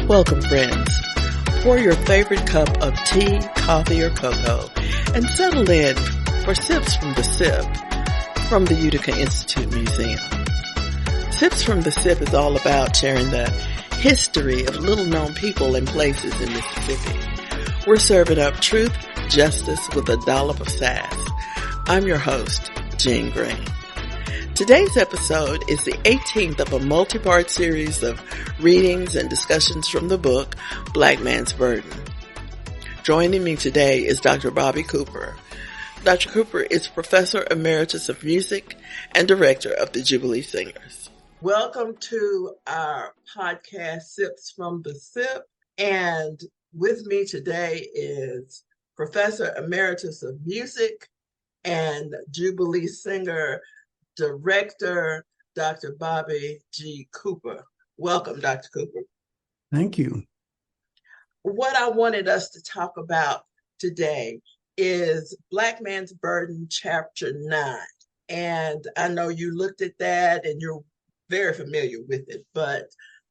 Welcome, friends. Pour your favorite cup of tea, coffee, or cocoa and settle in for Sips from the Sip from the Utica Institute Museum. Sips from the Sip is all about sharing the history of little-known people and places in Mississippi. We're serving up truth, justice with a dollop of sass. I'm your host, Jean Greene. Today's episode is the 18th of a multi-part series of readings and discussions from the book, Black Man's Burden. Joining me today is Dr. Bobby Cooper. Dr. Cooper is Professor Emeritus of Music and Director of the Jubilee Singers. Welcome to our podcast, Sips from the Sip. And with me today is Professor Emeritus of Music and Jubilee Singer Director, Dr. Bobby G. Cooper. Welcome, Dr. Cooper. Thank you. What I wanted us to talk about today is Black Man's Burden, Chapter 9. And I know you looked at that and you're very familiar with it, but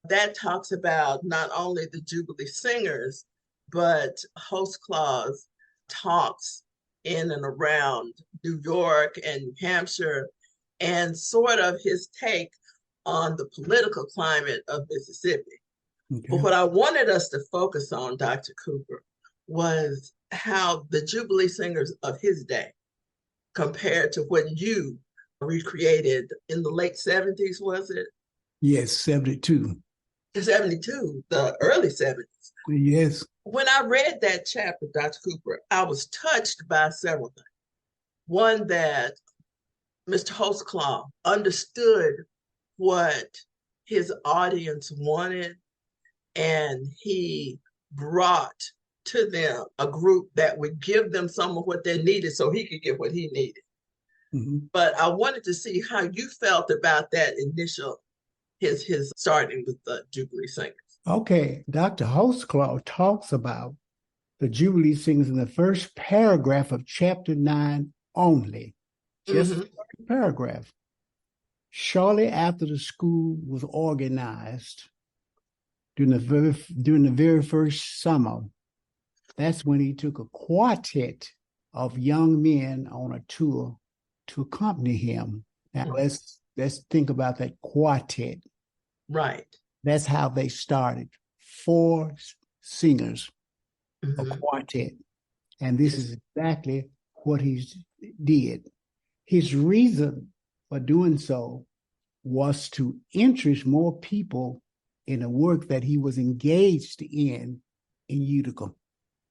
that talks about not only the Jubilee Singers, but Holtzclaw's talks in and around New York and New Hampshire, and sort of his take on the political climate of Mississippi. Okay. But what I wanted us to focus on, Dr. Cooper, was how the Jubilee Singers of his day compared to what you recreated in the late 70s, was it? Yes, 72. 72, the early 70s. Yes. When I read that chapter, Dr. Cooper, I was touched by several things. One, that Mr. Holtzclaw understood what his audience wanted, and he brought to them a group that would give them some of what they needed so he could get what he needed. Mm-hmm. But I wanted to see how you felt about that initial, his starting with the Jubilee Singers. Okay, Dr. Holtzclaw talks about the Jubilee Singers in the first paragraph of chapter 9 only. Just the paragraph. Shortly after the school was organized, during the very first summer, that's when he took a quartet of young men on a tour to accompany him. Now let's think about that quartet. Right. That's how they started. 4 singers, a quartet. And this is exactly what he did. His reason for doing so was to interest more people in the work that he was engaged in Utica.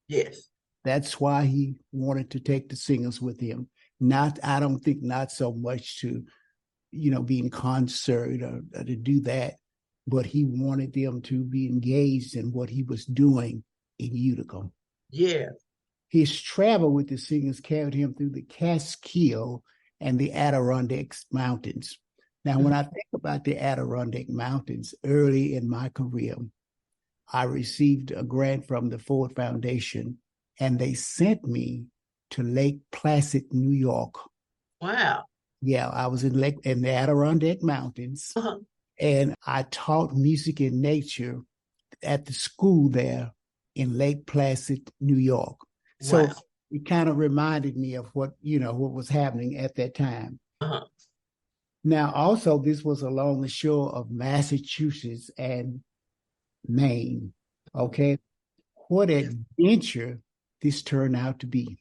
Yes. That's why he wanted to take the singers with him. I don't think not so much to, be in concert or to do that, but he wanted them to be engaged in what he was doing in Utica. Yeah. His travel with the singers carried him through the Catskill and the Adirondack Mountains. Now, when I think about the Adirondack Mountains, early in my career, I received a grant from the Ford Foundation, and they sent me to Lake Placid, New York. Wow. Yeah, I was in the Adirondack Mountains, and I taught music and nature at the school there in Lake Placid, New York. So it kind of reminded me of what was happening at that time. Now, also, this was along the shore of Massachusetts and Maine. Okay. What adventure this turned out to be.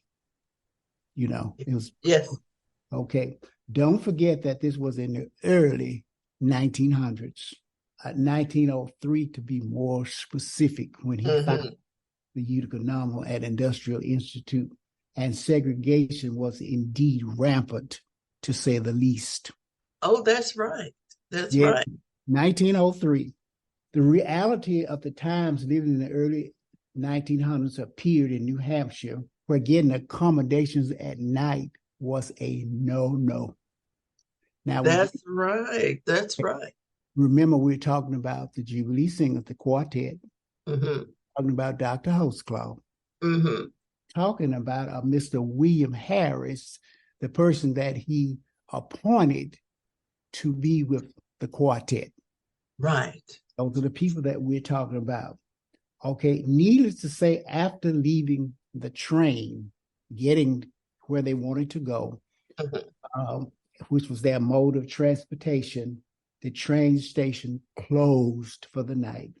It was. Yes. Okay. Don't forget that this was in the early 1900s, 1903 to be more specific, when he found the Utica Novel at Industrial Institute, and segregation was indeed rampant, to say the least. Oh, that's right. That's right. 1903. The reality of the times living in the early 1900s appeared in New Hampshire, where getting accommodations at night was a no-no. Now, that's right. That's right. Remember, we're talking about the Jubilee Singers, the quartet, talking about Dr. Holtzclaw, talking about Mr. William Harris, the person that he appointed to be with the quartet. Right. Those are the people that we're talking about. Okay, needless to say, after leaving the train, getting where they wanted to go, which was their mode of transportation, the train station closed for the night.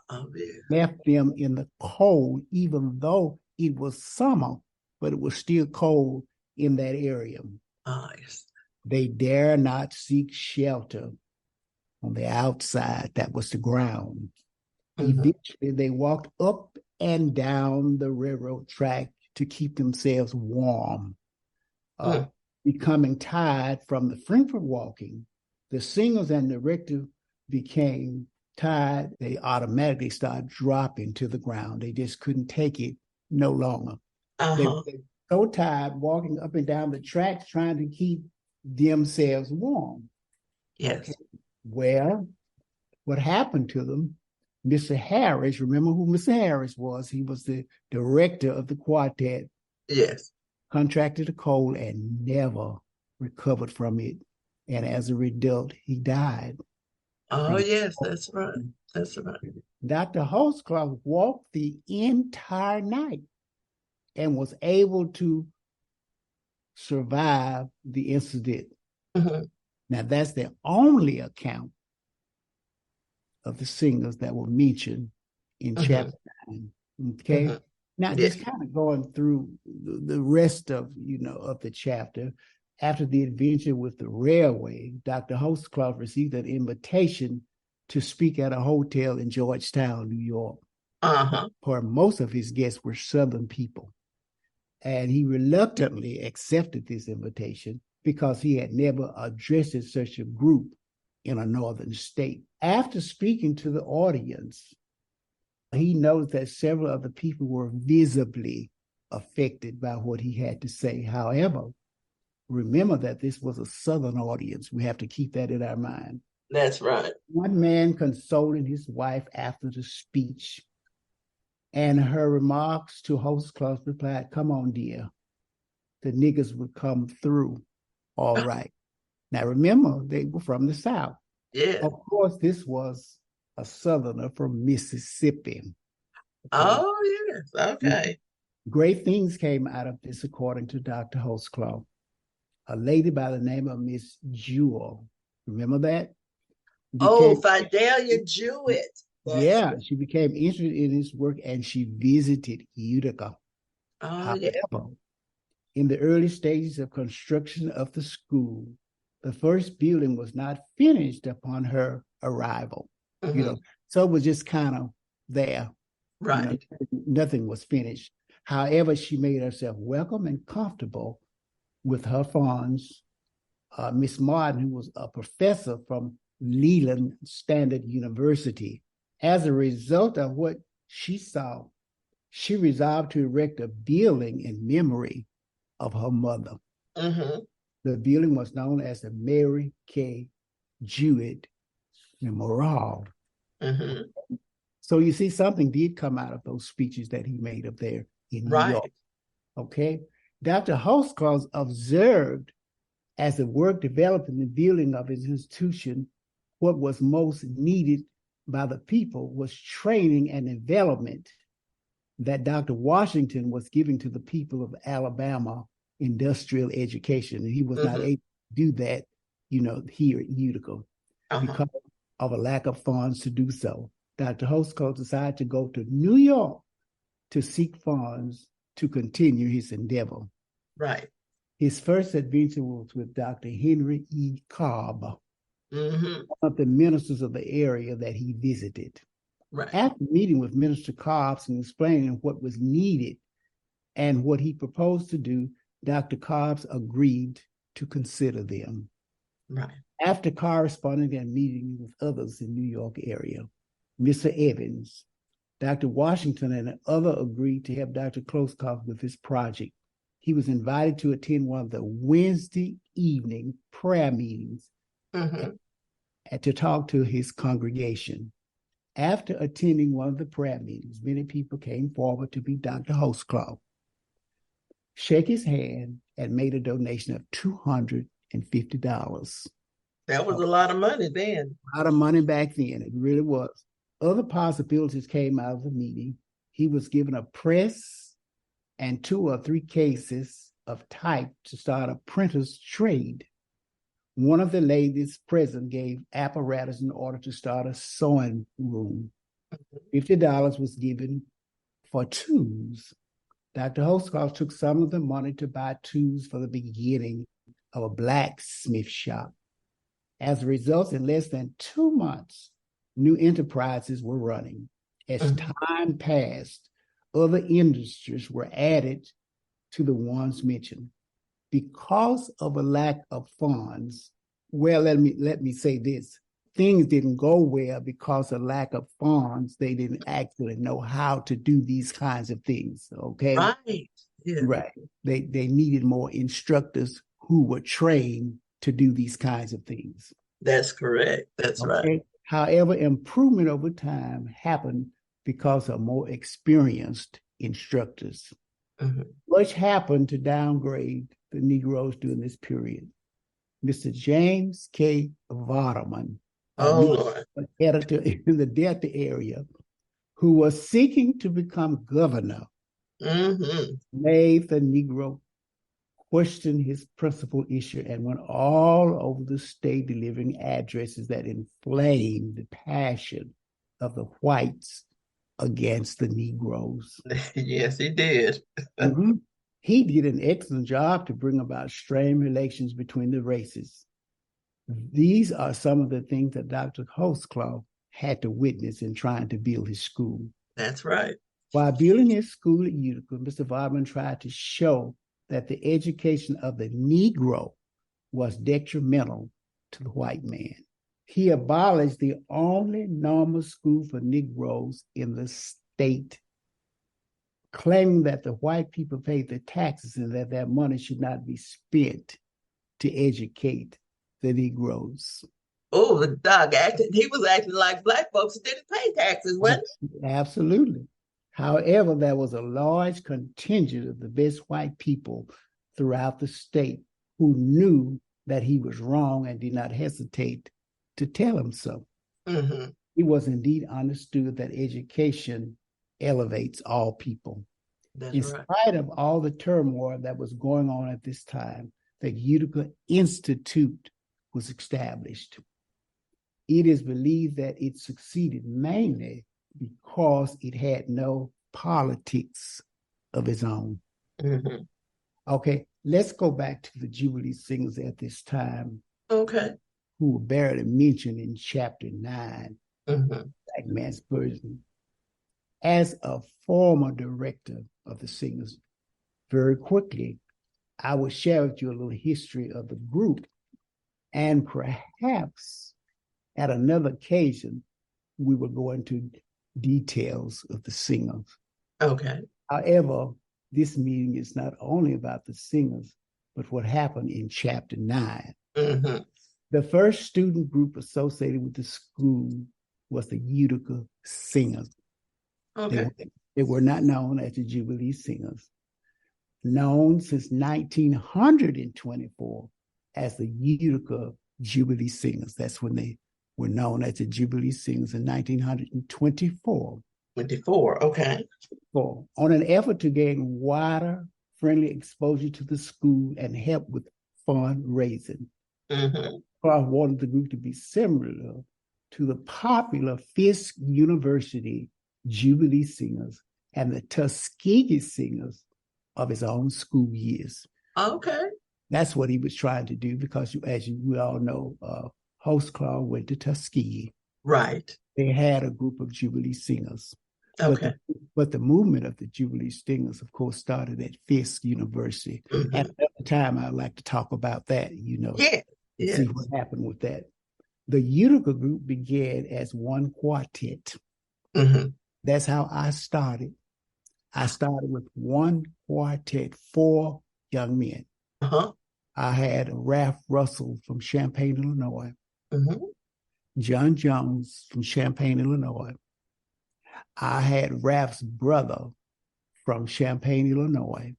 Oh, yeah. Left them in the cold, even though it was summer, but it was still cold in that area. Oh, yes. They dare not seek shelter on the outside. That was the ground. Eventually, they walked up and down the railroad track to keep themselves warm. Becoming tired from the frequent walking, the singers and the director became tired. They automatically started dropping to the ground. They just couldn't take it no longer. They were so tired walking up and down the tracks trying to keep themselves warm. Yes. Okay. Well, what happened to them? Mr. Harris, remember who Mr. Harris was? He was the director of the quartet. Yes. Contracted a cold and never recovered from it. And as a result, he died. Oh, yes, that's right. That's right. Dr. Holtzclaw walked the entire night and was able to survive the incident. Now, that's the only account of the singers that were mentioned in chapter 9. Okay. Now, just kind of going through the rest of, of the chapter. After the adventure with the railway, Dr. Holtzclaw received an invitation to speak at a hotel in Georgetown, New York, where most of his guests were Southern people. And he reluctantly accepted this invitation because he had never addressed such a group in a northern state. After speaking to the audience, he noticed that several of the people were visibly affected by what he had to say. However, remember that this was a Southern audience. We have to keep that in our mind. That's right. One man consoling his wife after the speech, and her remarks to Holtzclaw replied, "Come on, dear. The niggas would come through. All right." Now, remember, they were from the South. Yeah. Of course, this was a Southerner from Mississippi. Okay. Oh, yes. Okay. Great things came out of this, according to Dr. Holtzclaw. A lady by the name of Miss Jewett. Remember that? Fidelia Jewett. She became interested in his work and she visited Utica. However, in the early stages of construction of the school, the first building was not finished upon her arrival. So it was just kind of there. Right. Nothing was finished. However, she made herself welcome and comfortable with her funds. Miss Martin, who was a professor from Leland Standard University. As a result of what she saw, she resolved to erect a building in memory of her mother. The building was known as the Mary K. Jewett Memorial. So you see, something did come out of those speeches that he made up there in New York. Okay. Dr. Holtzclaw observed, as the work developed in the building of his institution, what was most needed by the people was training and development that Dr. Washington was giving to the people of Alabama, industrial education. And he was not able to do that, here at Utica because of a lack of funds to do so. Dr. Holtzclaw decided to go to New York to seek funds to continue his endeavor. Right. His first adventure was with Dr. Henry E. Cobb, one of the ministers of the area that he visited. Right. After meeting with Minister Cobb and explaining what was needed and what he proposed to do, Dr. Cobb agreed to consider them. Right. After corresponding and meeting with others in New York area, Mr. Evans, Dr. Washington, and others agreed to help Dr. Holtzclaw with this project. He was invited to attend one of the Wednesday evening prayer meetings and to talk to his congregation. After attending one of the prayer meetings, many people came forward to meet Dr. Holtzclaw, shake his hand, and made a donation of $250. That was a lot of money then. A lot of money back then. It really was. Other possibilities came out of the meeting. He was given a press and 2 or 3 cases of type to start a printer's trade. One of the ladies present gave apparatus in order to start a sewing room. $50 was given for tools. Dr. Holtzclaw took some of the money to buy tools for the beginning of a blacksmith shop. As a result, in less than 2 months, new enterprises were running. As time passed, other industries were added to the ones mentioned. Because of a lack of funds, well, let me say this. Things didn't go well because of lack of funds. They didn't actually know how to do these kinds of things, okay? Right. Yeah. Right. They needed more instructors who were trained to do these kinds of things. That's correct. That's right. However, improvement over time happened because of more experienced instructors. Much happened to downgrade the Negroes during this period. Mr. James K. Vardaman, an editor in the Delta area, who was seeking to become governor, made the Negro question his principal issue and went all over the state delivering addresses that inflamed the passion of the whites against the Negroes. Yes, he did. He did an excellent job to bring about strained relations between the races. These are some of the things that Dr. Holtzclaw had to witness in trying to build his school. That's right. While building his school at Utica, Mr. Vardaman tried to show that the education of the Negro was detrimental to the white man. He abolished the only normal school for Negroes in the state, claiming that the white people paid the taxes and that their money should not be spent to educate the Negroes. Oh, the dog acted. He was acting like black folks didn't pay taxes, wasn't he? Absolutely. However, there was a large contingent of the best white people throughout the state who knew that he was wrong and did not hesitate to tell him so. It was indeed understood that education elevates all people. That's In right. spite of all the turmoil that was going on at this time, the Utica Institute was established. It is believed that it succeeded mainly because it had no politics of its own. Okay, let's go back to the Jubilee Singers at this time. Okay. Who were barely mentioned in chapter 9, Black Man's Version. As a former director of the Singers, very quickly, I will share with you a little history of the group, and perhaps at another occasion, we will go into details of the singers. Okay. However, this meeting is not only about the singers, but what happened in chapter 9. The first student group associated with the school was the Utica Singers. Okay. They were not known as the Jubilee Singers. Known since 1924 as the Utica Jubilee Singers. That's when they were known as the Jubilee Singers in 1924. 24, okay. On an effort to gain wider, friendly exposure to the school and help with fundraising. Clark wanted the group to be similar to the popular Fisk University Jubilee Singers and the Tuskegee Singers of his own school years. Okay. That's what he was trying to do because, as we all know, Holtzclaw went to Tuskegee. Right. They had a group of Jubilee Singers. Okay. But the movement of the Jubilee Singers, of course, started at Fisk University. At another time, I'd like to talk about that, see what happened with that. The Utica group began as one quartet. That's how I started. I started with one quartet, 4 young men. I had Ralph Russell from Champaign, Illinois. John Jones from Champaign, Illinois. I had Ralph's brother from Champaign, Illinois.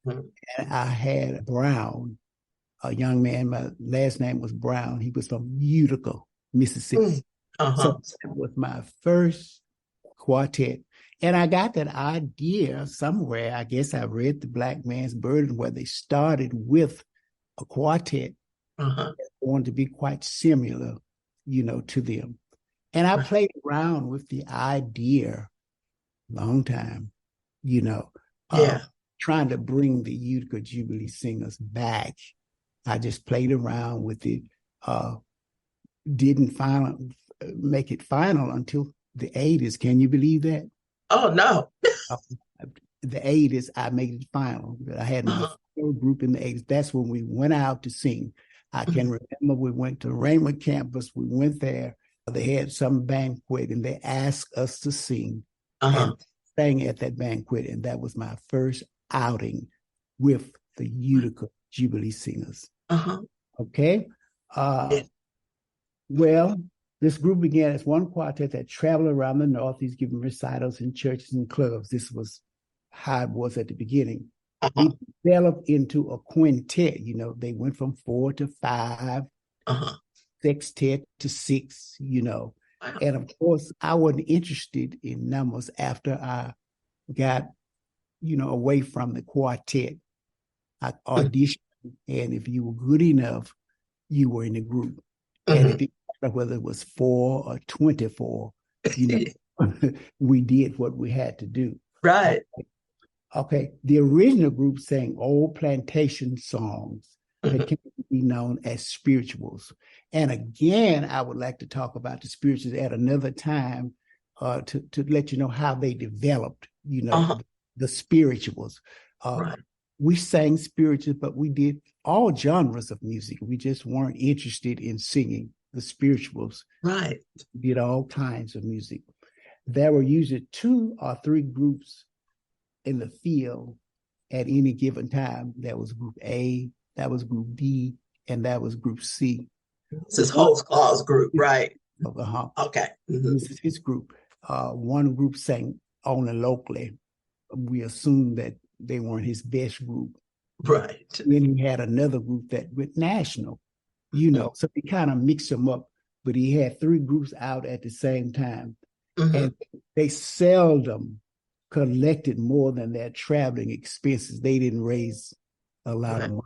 And I had Brown, a young man, my last name was Brown. He was from Utica, Mississippi. So that was my first quartet. And I got that idea somewhere. I guess I read The Black Man's Burden, where they started with a quartet. That wanted to be quite similar, to them. And I played around with the idea long time, trying to bring the Utica Jubilee Singers back. I just played around with it. Didn't make it final until the 80s. Can you believe that? Oh, no. The 80s, I made it final. I had my group in the 80s. That's when we went out to sing. I can remember we went to Rainwood campus. We went there. They had some banquet, and they asked us to sing. And sang at that banquet, and that was my first outing with the Utica Jubilee Singers. Okay? Well, this group began as one quartet that traveled around the Northeast, giving recitals in churches and clubs. This was how it was at the beginning. It developed into a quintet. They went from 4 to 5, sextet to 6, And of course, I wasn't interested in numbers after I got, away from the quartet. I auditioned, and if you were good enough, you were in the group. And if it mattered whether it was 4 or 24, we did what we had to do. Right. Okay. The original group sang old plantation songs that can be known as spirituals. And again, I would like to talk about the spirituals at another time to let you know how they developed, the spirituals. We sang spirituals, but we did all genres of music. We just weren't interested in singing the spirituals. Right. We did all kinds of music. There were usually 2 or 3 groups in the field at any given time. There was Group A, that was Group B, and that was Group C. This is Holtzclaw's group, right? Okay. This is his group. One group sang only locally. We assumed that they weren't his best group. Right. Then he had another group that went national, so he kind of mixed them up. But he had 3 groups out at the same time. And they seldom collected more than their traveling expenses. They didn't raise a lot of money,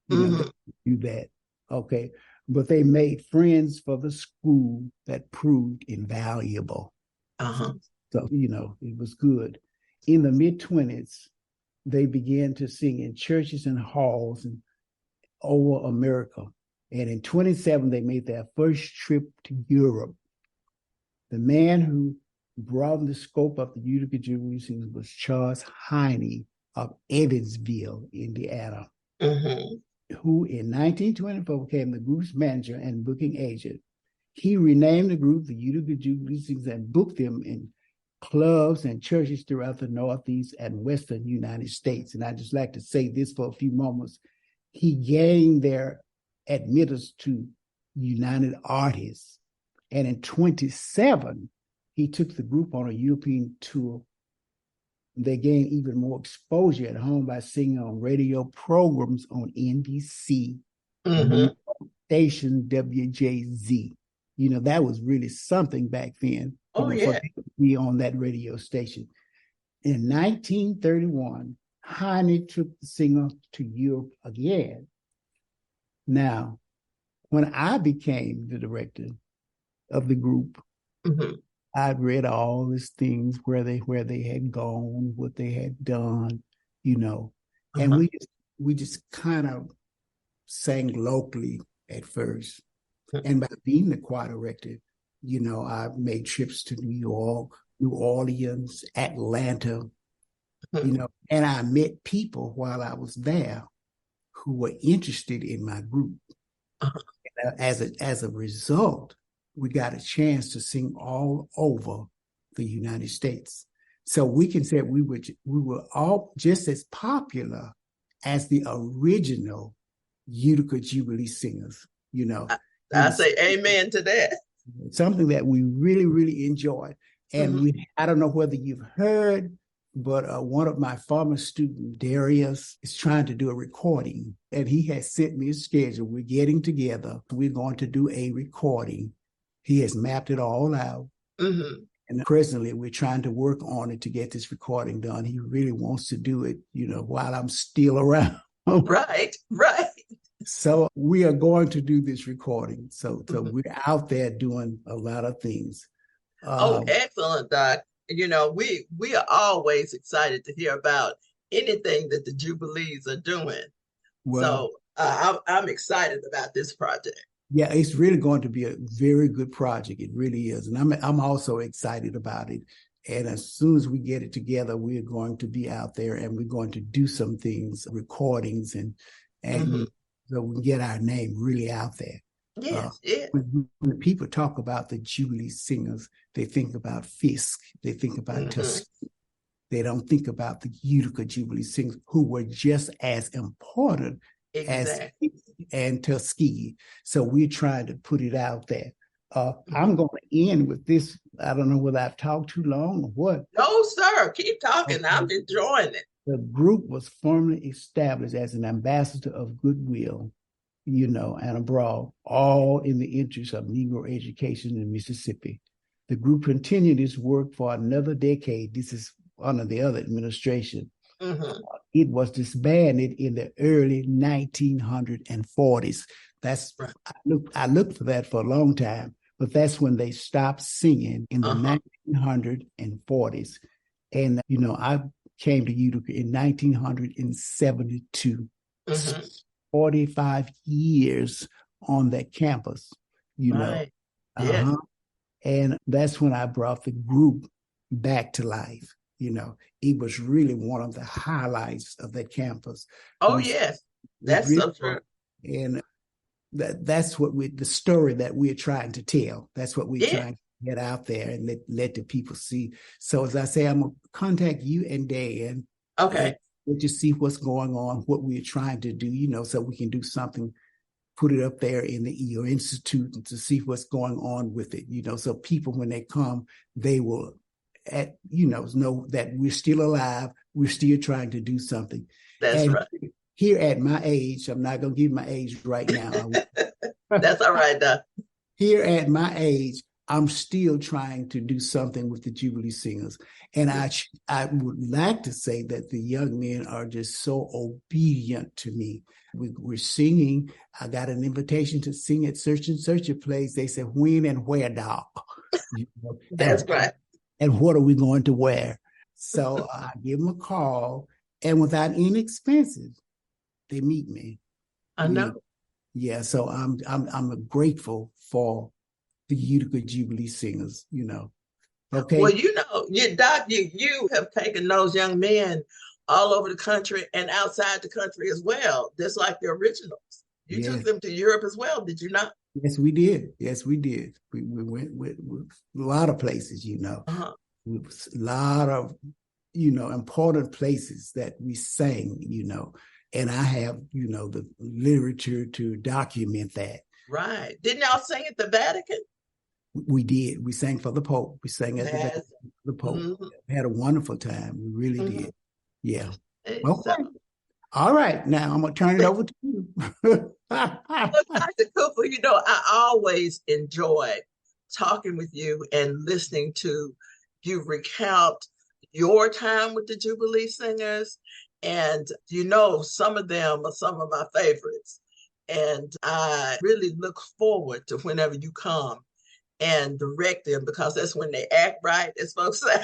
to do that. Okay. But they made friends for the school that proved invaluable. So, it was good. In the mid-20s, they began to sing in churches and halls and over America. And in 27, they made their first trip to Europe. The man who broadened the scope of the Utica Jubilee Singers was Charles Heine of Evansville, Indiana, who in 1924 became the group's manager and booking agent. He renamed the group the Utica Jubilee Singers and booked them in clubs and churches throughout the Northeast and Western United States. And I'd just like to say this for a few moments. He gained their admittance to United Artists. And in 27, he took the group on a European tour. They gained even more exposure at home by singing on radio programs on NBC, station WJZ. That was really something back then. To be on that radio station. In 1931, Heine took the singer to Europe again. Now, when I became the director of the group, I'd read all these things where they had gone, what they had done, and we just kind of sang locally at first. And by being the choir director, I made trips to New York, New Orleans, Atlanta, and I met people while I was there who were interested in my group. As a result, we got a chance to sing all over the United States. So we can say we were all just as popular as the original Utica Jubilee Singers. I say amen to that. Something that we really, really enjoyed. And I don't know whether you've heard, but one of my former students, Darius, is trying to do a recording. And he has sent me a schedule. We're getting together. We're going to do a recording He has mapped it all out. Mm-hmm. And presently, we're trying to work on it to get this recording done. He really wants to do it, while I'm still around. Right. So we are going to do this recording. So we're out there doing a lot of things. Excellent, Doc. We are always excited to hear about anything that the Jubilees are doing. Well, so I'm excited about this project. Yeah, it's really going to be a very good project. It really is. And I'm also excited about it. And as soon as we get it together, we're going to be out there and we're going to do some things, recordings, and so we can get our name really out there. Yes, when people talk about the Jubilee Singers, they think about Fisk, they think about Tuskegee. They don't think about the Utica Jubilee Singers, who were just as important as and Tuskegee. So we're trying to put it out there. I'm going to end with this. I don't know whether I've talked too long or what. No, sir. Keep talking. Okay. I'm enjoying it. The group was formally established as an ambassador of goodwill, and abroad, all in the interest of Negro education in Mississippi. The group continued its work for another decade. This is under the other administration. It was disbanded in the early 1940s. That's right. I looked for that for a long time, but that's when they stopped singing in the 1940s. And I came to Utica in 1972. 45 years on that campus, Right. Yes. And that's when I brought the group back to life. It was really one of the highlights of that campus. Oh, yes. That's really so true. And that's what the story that we're trying to tell. That's what we're trying to get out there and let the people see. So as I say, I'm going to contact you and Dan. Okay. And just see what's going on, what we're trying to do, so we can do something, put it up there in your institute and to see what's going on with it, so people, when they come, they will know that we're still alive. We're still trying to do something. That's right. Here at my age, I'm not going to give my age right now. That's all right, Doc. Here at my age, I'm still trying to do something with the Jubilee Singers. And I would like to say that the young men are just so obedient to me. We're singing. I got an invitation to sing at Search and Searcher plays. They said, when and where, Doc? That's right. And what are we going to wear? So I give them a call, and without any expenses, they meet me. I know. Yeah, so I'm grateful for the Utica Jubilee Singers, Okay. Well, Doc, you have taken those young men all over the country and outside the country as well, just like the originals. You took them to Europe as well, did you not? Yes, we did. We went with a lot of places, A lot of, important places that we sang, and I have, the literature to document that. Right. Didn't y'all sing at the Vatican? We did. We sang for the Pope. We sang at the Pope. We had a wonderful time. We really did. Yeah. Okay. All right. Now I'm going to turn it over to you. Look, Dr. Cooper, I always enjoy talking with you and listening to you recount your time with the Jubilee Singers. And, some of them are some of my favorites. And I really look forward to whenever you come and direct them, because that's when they act right, as folks say.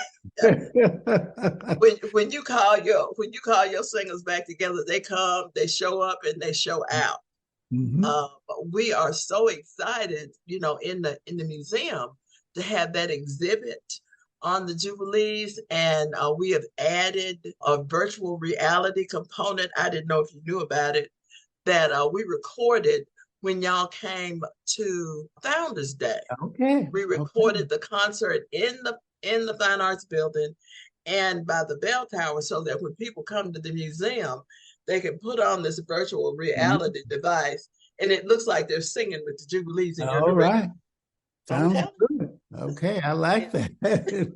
when you call your singers back together, they come, they show up, and they show out. We are so excited, in the museum to have that exhibit on the Jubilees, and we have added a virtual reality component. I didn't know if you knew about it, that we recorded when y'all came to Founders Day. Okay. We recorded the concert in the Fine Arts Building and by the bell tower, so that when people come to the museum, they can put on this virtual reality device, and it looks like they're singing with the Jubilees. All right. Sounds good. Okay, I like that.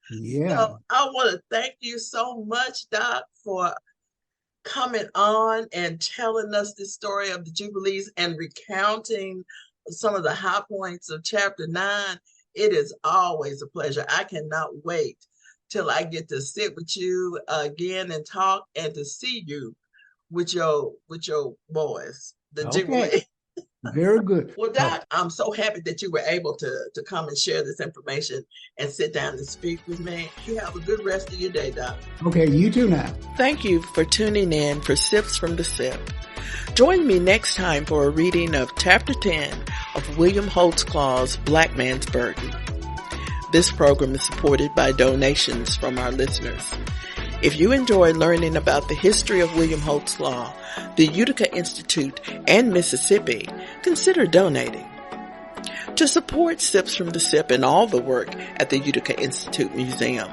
Yeah. So I want to thank you so much, Doc, for coming on and telling us the story of the Jubilees and recounting some of the high points of chapter 9. It is always a pleasure. I cannot wait till I get to sit with you again and talk, and to see you with your boys, the Jubilee. Very good. Well, Doc, I'm so happy that you were able to come and share this information and sit down and speak with me. You have a good rest of your day, Doc. Okay, you too now. Thank you for tuning in for Sips from the Sip. Join me next time for a reading of Chapter 10 of William Holtzclaw's Black Man's Burden. This program is supported by donations from our listeners. If you enjoy learning about the history of William Holtzclaw, the Utica Institute, and Mississippi, consider donating. To support Sips from the Sip and all the work at the Utica Institute Museum,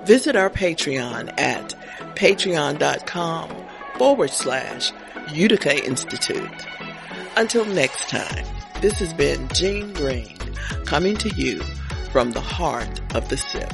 visit our Patreon at patreon.com/Utica Institute. Until next time, this has been Jean Greene coming to you from the heart of the Sip.